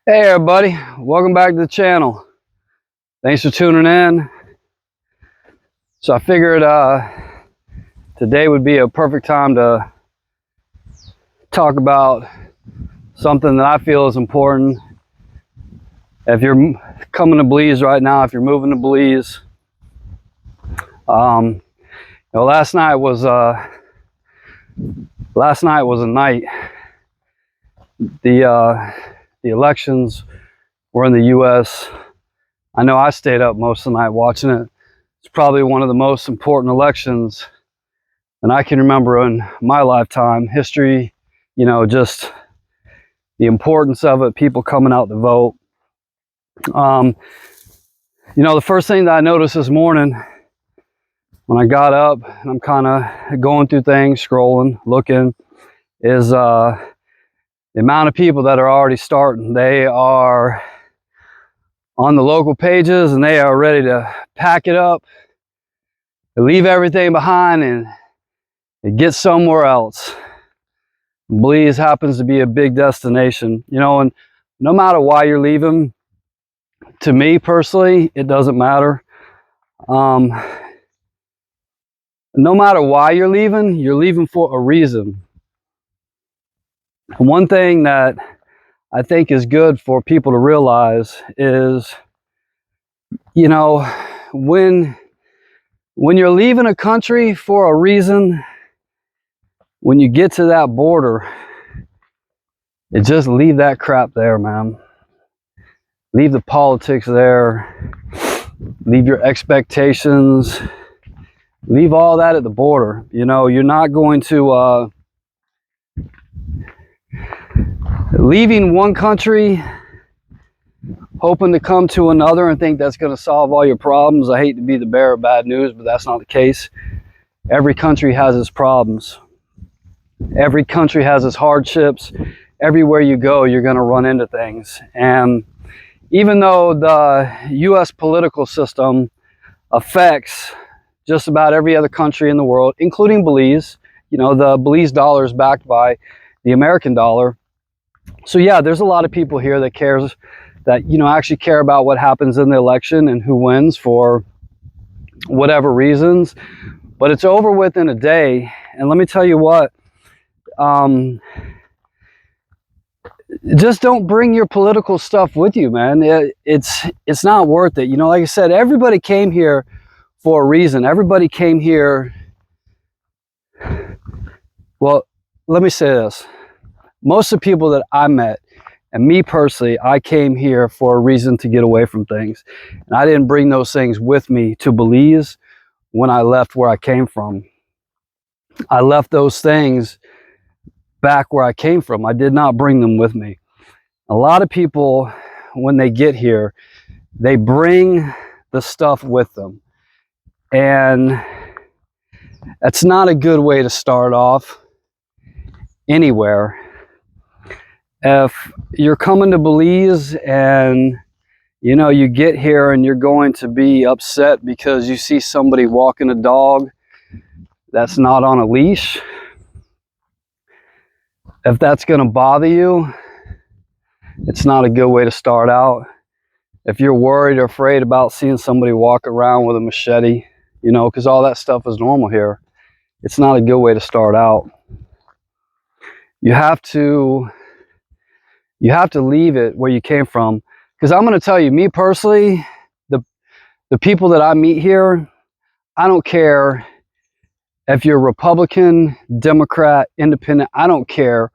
Hey everybody, welcome back to the channel. Thanks for tuning in. So I figured today would be a perfect time to talk about something that I feel is important. If you're coming to Belize right now, if you're moving to Belize, last night was a night. The elections were in the U.S. I know I stayed up most of the night watching it. It's probably one of the most important elections and I can remember in my lifetime. History, just the importance of it, people coming out to vote. The first thing that I noticed this morning when I got up, and I'm kind of going through things, scrolling, looking, is the amount of people that are already starting. They are on the local pages and they are ready to pack it up, leave everything behind and get somewhere else. Belize happens to be a big destination, and no matter why you're leaving, to me personally, it doesn't matter. No matter why you're leaving for a reason. One thing that I think is good for people to realize is, when you're leaving a country for a reason, when you get to that border, just leave that crap there, man. Leave the politics there. Leave your expectations. Leave all that at the border. You're not going to leaving one country hoping to come to another and think that's going to solve all your problems. I hate to be the bearer of bad news, but that's not the case. Every country has its problems. Every country has its hardships. Everywhere you go, you're going to run into things. And even though the U.S. political system affects just about every other country in the world, including Belize, the Belize dollar is backed by the American dollar. So yeah, there's a lot of people here that actually care about what happens in the election and who wins for whatever reasons. But it's over with in a day. And let me tell you what, just don't bring your political stuff with you, man. It's not worth it. Like I said, everybody came here for a reason. Everybody came here. Well, let me say this. Most of the people that I met, and me personally, I came here for a reason to get away from things. And I didn't bring those things with me to Belize when I left where I came from. I left those things back where I came from. I did not bring them with me. A lot of people, when they get here, they bring the stuff with them. And that's not a good way to start off anywhere. If you're coming to Belize and you get here and you're going to be upset because you see somebody walking a dog that's not on a leash, if that's going to bother you, it's not a good way to start out. If you're worried or afraid about seeing somebody walk around with a machete, because all that stuff is normal here, it's not a good way to start out. You have to leave it where you came from. Because I'm going to tell you, me personally, the people that I meet here, I don't care if you're Republican, Democrat, Independent, I don't care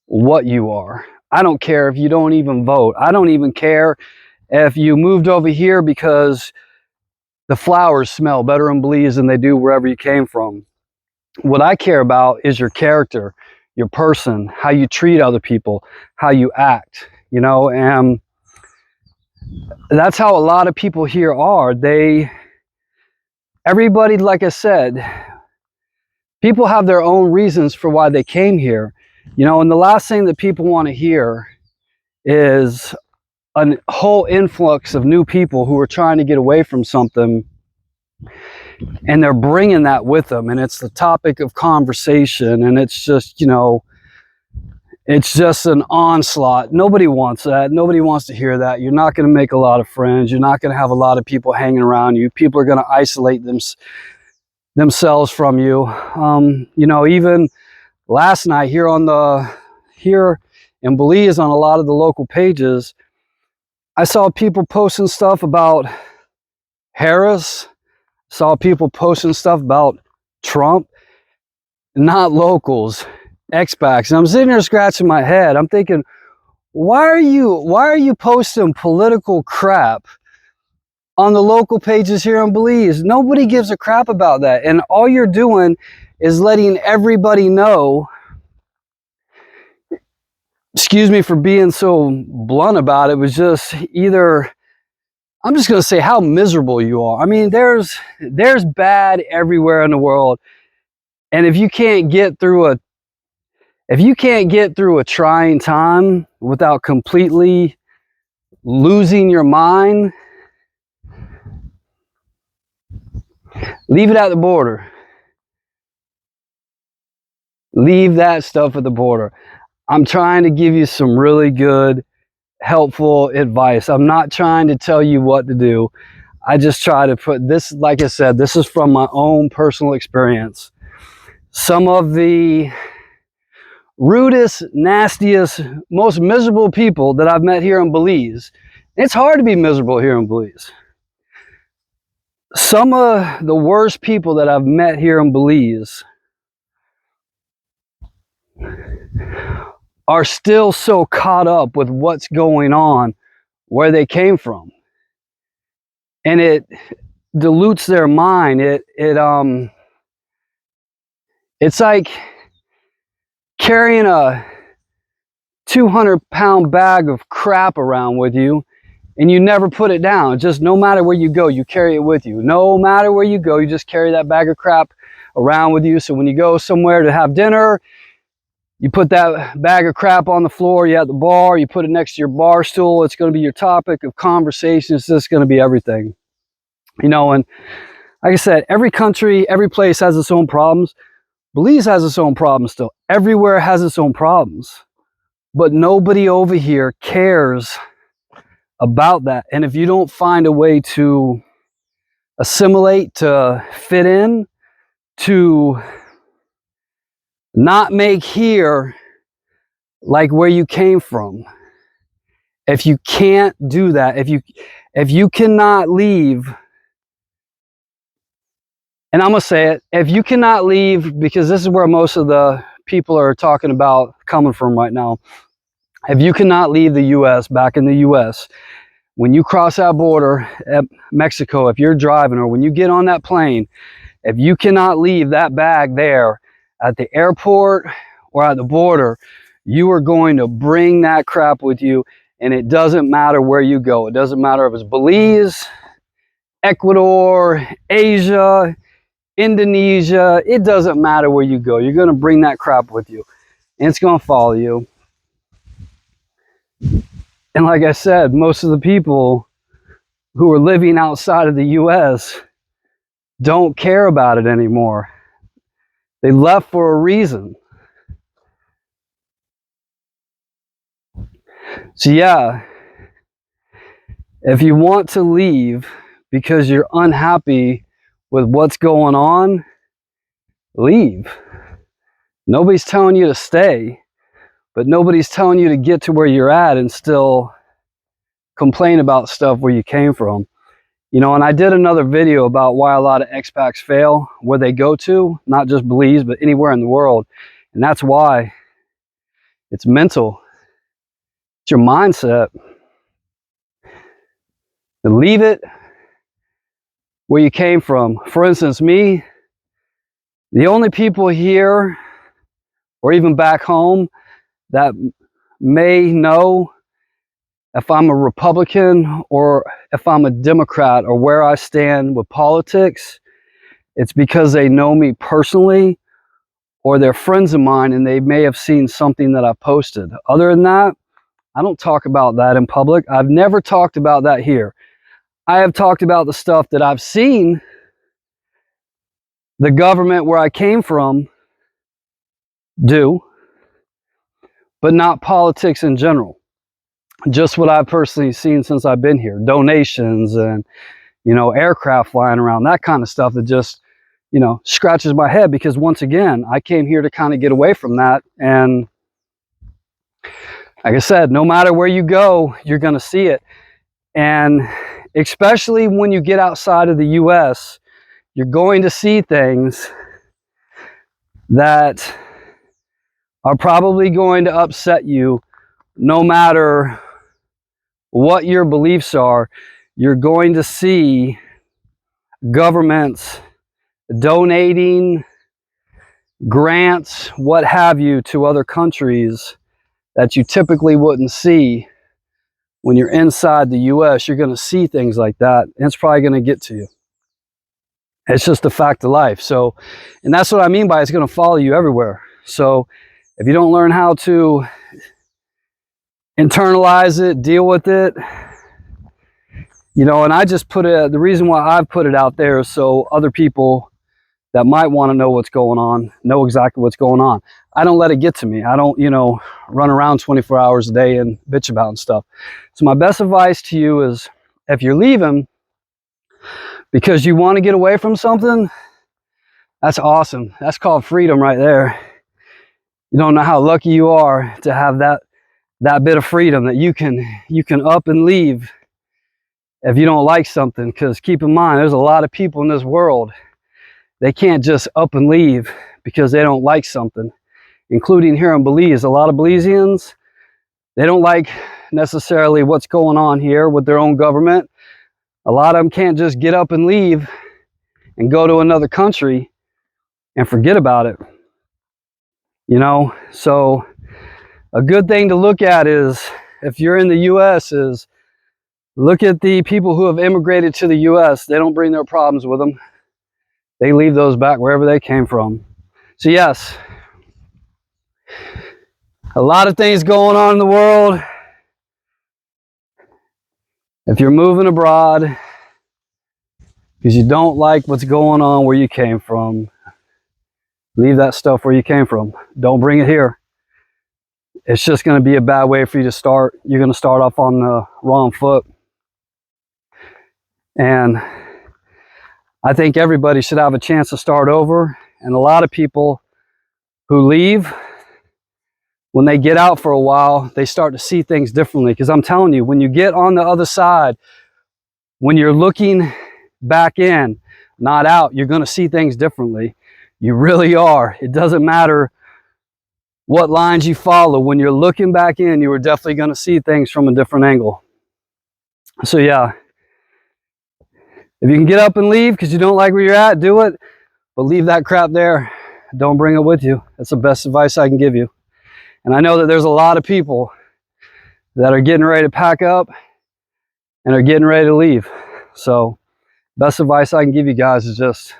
what you are. I don't care if you don't even vote. I don't even care if you moved over here because the flowers smell better in Belize than they do wherever you came from. What I care about is your character, your person, how you treat other people, how you act, and that's how a lot of people here are. Everybody, like I said, people have their own reasons for why they came here, and the last thing that people want to hear is a whole influx of new people who are trying to get away from something, and they're bringing that with them, and it's the topic of conversation, and it's just, It's just an onslaught. Nobody wants that. Nobody wants to hear that. You're not going to make a lot of friends. You're not going to have a lot of people hanging around you. People are going to isolate themselves from you. You know, even last night here in Belize, on a lot of the local pages, I saw people posting stuff about Harris, saw people posting stuff about Trump, not locals, expats. And I'm sitting there scratching my head. I'm thinking, why are you posting political crap on the local pages here in Belize? Nobody gives a crap about that. And all you're doing is letting everybody know, excuse me for being so blunt about it, was just either, I'm just going to say how miserable you are. I mean, there's bad everywhere in the world. And if you can't get through a trying time without completely losing your mind, leave it at the border. Leave that stuff at the border. I'm trying to give you some really good, helpful advice. I'm not trying to tell you what to do. I just try to put this, like I said, this is from my own personal experience. Some of the rudest, nastiest, most miserable people that I've met here in Belize. It's hard to be miserable here in Belize. Some of the worst people that I've met here in Belize are still so caught up with what's going on where they came from, and it dilutes their mind. It's like carrying a 200-pound bag of crap around with you, and you never put it down. Just no matter where you go, you carry it with you. No matter where you go, you just carry that bag of crap around with you. So when you go somewhere to have dinner, you put that bag of crap on the floor. You're at the bar, you put it next to your bar stool. It's going to be your topic of conversation. It's just going to be everything. You know, and like I said, every country, every place has its own problems. Belize has its own problems still. Everywhere has its own problems. But nobody over here cares about that. And if you don't find a way to assimilate, to fit in, to not make here like where you came from, if you can't do that, if you cannot leave, and I'm gonna say it, if you cannot leave, because this is where most of the people are talking about coming from right now, if you cannot leave the US, back in the US, when you cross that border at Mexico, if you're driving, or when you get on that plane, if you cannot leave that bag there at the airport or at the border, you are going to bring that crap with you. And it doesn't matter where you go. It doesn't matter if it's Belize, Ecuador, Asia, Indonesia. It doesn't matter where you go. You're going to bring that crap with you, and it's going to follow you. And like I said, most of the people who are living outside of the US don't care about it anymore. They left for a reason. So yeah, if you want to leave because you're unhappy with what's going on, leave. Nobody's telling you to stay, but nobody's telling you to get to where you're at and still complain about stuff where you came from. You know, and I did another video about why a lot of expats fail where they go to, not just Belize, but anywhere in the world. And that's why. It's mental. It's your mindset. And leave it where you came from. For instance, me, the only people here or even back home that may know if I'm a Republican or if I'm a Democrat or where I stand with politics, it's because they know me personally or they're friends of mine and they may have seen something that I posted. Other than that, I don't talk about that in public. I've never talked about that here. I have talked about the stuff that I've seen the government where I came from do, but not politics in general. Just what I've personally seen since I've been here. Donations and, you know, aircraft flying around, that kind of stuff that just, you know, scratches my head, because once again, I came here to kind of get away from that. And like I said, no matter where you go, you're going to see it. And especially when you get outside of the US, you're going to see things that are probably going to upset you. No matter what your beliefs are, you're going to see governments donating grants, what have you, to other countries that you typically wouldn't see when you're inside the US. You're going to see things like that, and it's probably going to get to you. It's just a fact of life. So, and that's what I mean by it's going to follow you everywhere. So if you don't learn how to internalize it, deal with it, you know, and I just put it, the reason why I've put it out there is so other people that might want to know what's going on, know exactly what's going on. I don't let it get to me. I don't, you know, run around 24 hours a day and bitch about and stuff. So my best advice to you is, if you're leaving because you want to get away from something, that's awesome. That's called freedom right there. You don't know how lucky you are to have that bit of freedom, that you can up and leave if you don't like something. Because keep in mind, there's a lot of people in this world, they can't just up and leave because they don't like something, including here in Belize. A lot of Belizeans, they don't like necessarily what's going on here with their own government. A lot of them can't just get up and leave and go to another country and forget about it, you know. So a good thing to look at is, if you're in the US, is look at the people who have immigrated to the US. They don't bring their problems with them. They leave those back wherever they came from. So yes, a lot of things going on in the world. If you're moving abroad because you don't like what's going on where you came from, leave that stuff where you came from. Don't bring it here. It's just going to be a bad way for you to start. You're going to start off on the wrong foot. And I think everybody should have a chance to start over. And a lot of people who leave, when they get out for a while, they start to see things differently. Because I'm telling you, when you get on the other side, when you're looking back in, not out, you're going to see things differently. You really are. It doesn't matter what lines you follow. When you're looking back in, you are definitely going to see things from a different angle. So yeah, if you can get up and leave because you don't like where you're at, do it. But leave that crap there. Don't bring it with you. That's the best advice I can give you. And I know that there's a lot of people that are getting ready to pack up and are getting ready to leave. So best advice I can give you guys is just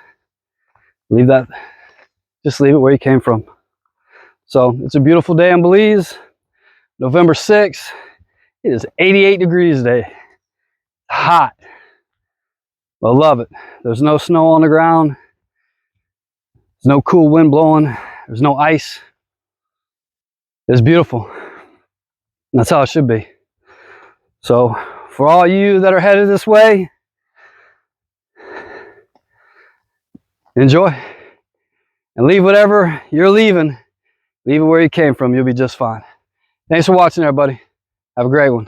leave that, just leave it where you came from. So it's a beautiful day in Belize, November 6th. It is 88 degrees today. Hot. I love it. There's no snow on the ground. There's no cool wind blowing. There's no ice. It's beautiful. And that's how it should be. So for all you that are headed this way, enjoy. And leave whatever you're leaving. Leave it where you came from. You'll be just fine. Thanks for watching, everybody. Have a great one.